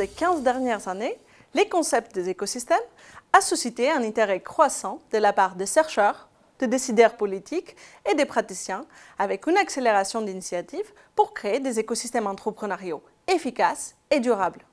des 15 dernières années, les concepts des écosystèmes a suscité un intérêt croissant de la part des chercheurs, des décideurs politiques et des praticiens, avec une accélération d'initiatives pour créer des écosystèmes entrepreneuriaux efficaces et durables.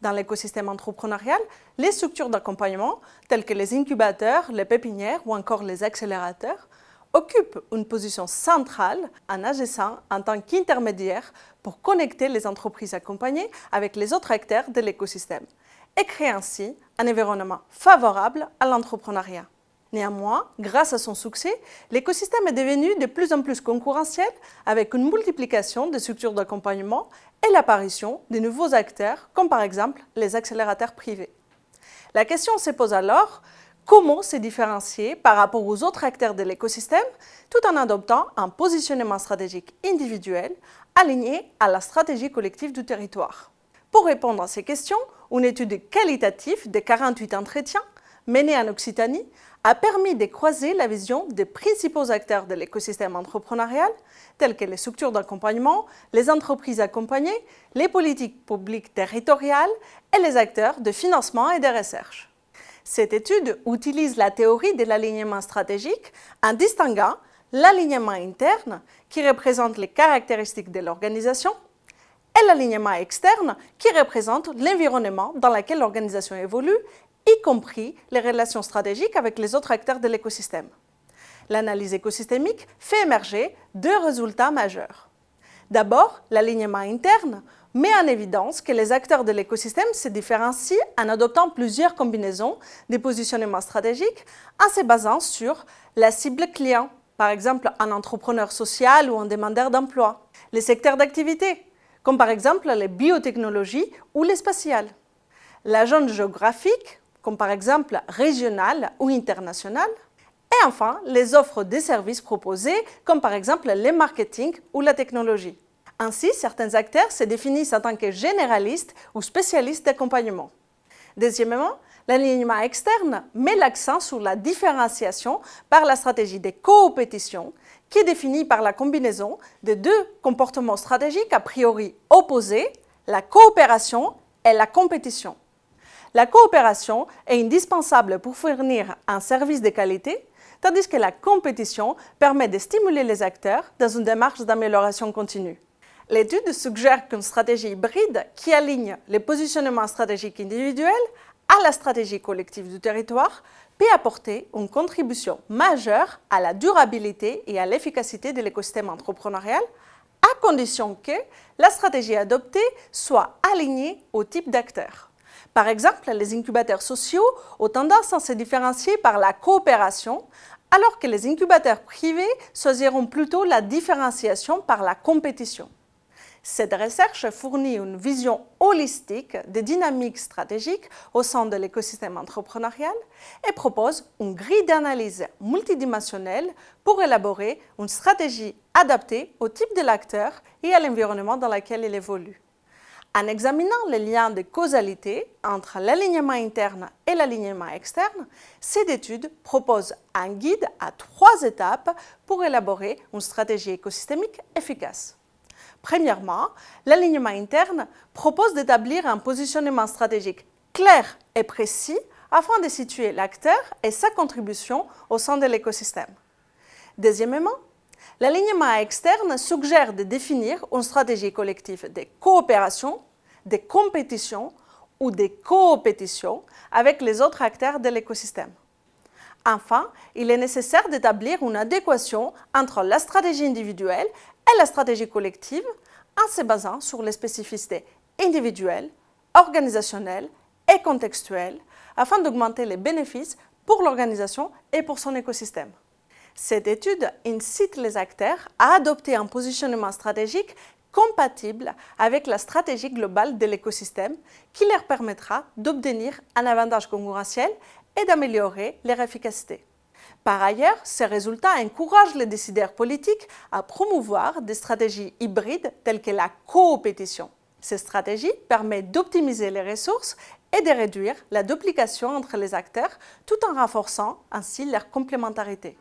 Dans l'écosystème entrepreneurial, les structures d'accompagnement, telles que les incubateurs, les pépinières ou encore les accélérateurs, occupent une position centrale en agissant en tant qu'intermédiaire pour connecter les entreprises accompagnées avec les autres acteurs de l'écosystème et créer ainsi un environnement favorable à l'entrepreneuriat. Néanmoins, grâce à son succès, l'écosystème est devenu de plus en plus concurrentiel avec une multiplication des structures d'accompagnement et l'apparition de nouveaux acteurs, comme par exemple les accélérateurs privés. La question se pose alors, comment se différencier par rapport aux autres acteurs de l'écosystème tout en adoptant un positionnement stratégique individuel aligné à la stratégie collective du territoire? Pour répondre à ces questions, une étude qualitative de 48 entretiens menée en Occitanie a permis de croiser la vision des principaux acteurs de l'écosystème entrepreneurial, tels que les structures d'accompagnement, les entreprises accompagnées, les politiques publiques territoriales et les acteurs de financement et de recherche. Cette étude utilise la théorie de l'alignement stratégique en distinguant l'alignement interne, qui représente les caractéristiques de l'organisation, et l'alignement externe, qui représente l'environnement dans lequel l'organisation évolue, y compris les relations stratégiques avec les autres acteurs de l'écosystème. L'analyse écosystémique fait émerger deux résultats majeurs. D'abord, l'alignement interne met en évidence que les acteurs de l'écosystème se différencient en adoptant plusieurs combinaisons de positionnement stratégique en se basant sur la cible client, par exemple un entrepreneur social ou un demandeur d'emploi, les secteurs d'activité, comme par exemple les biotechnologies ou les spatiales, la zone géographique, comme par exemple régionale ou internationale, et enfin les offres de services proposées, comme par exemple le marketing ou la technologie. Ainsi, certains acteurs se définissent en tant que généralistes ou spécialistes d'accompagnement. Deuxièmement, l'alignement externe met l'accent sur la différenciation par la stratégie de coopétition, qui est définie par la combinaison de deux comportements stratégiques a priori opposés, la coopération et la compétition. La coopération est indispensable pour fournir un service de qualité, tandis que la compétition permet de stimuler les acteurs dans une démarche d'amélioration continue. L'étude suggère qu'une stratégie hybride qui aligne les positionnements stratégiques individuels à la stratégie collective du territoire peut apporter une contribution majeure à la durabilité et à l'efficacité de l'écosystème entrepreneurial, à condition que la stratégie adoptée soit alignée au type d'acteurs. Par exemple, les incubateurs sociaux ont tendance à se différencier par la coopération, alors que les incubateurs privés choisiront plutôt la différenciation par la compétition. Cette recherche fournit une vision holistique des dynamiques stratégiques au sein de l'écosystème entrepreneurial et propose une grille d'analyse multidimensionnelle pour élaborer une stratégie adaptée au type de l'acteur et à l'environnement dans lequel il évolue. En examinant les liens de causalité entre l'alignement interne et l'alignement externe, cette étude propose un guide à 3 étapes pour élaborer une stratégie écosystémique efficace. Premièrement, l'alignement interne propose d'établir un positionnement stratégique clair et précis afin de situer l'acteur et sa contribution au sein de l'écosystème. Deuxièmement, l'alignement externe suggère de définir une stratégie collective de coopération, de compétition ou de coopétition avec les autres acteurs de l'écosystème. Enfin, il est nécessaire d'établir une adéquation entre la stratégie individuelle et la stratégie collective en se basant sur les spécificités individuelles, organisationnelles et contextuelles afin d'augmenter les bénéfices pour l'organisation et pour son écosystème. Cette étude incite les acteurs à adopter un positionnement stratégique compatible avec la stratégie globale de l'écosystème qui leur permettra d'obtenir un avantage concurrentiel et d'améliorer leur efficacité. Par ailleurs, ces résultats encouragent les décideurs politiques à promouvoir des stratégies hybrides telles que la coopétition. Cette stratégie permet d'optimiser les ressources et de réduire la duplication entre les acteurs tout en renforçant ainsi leur complémentarité.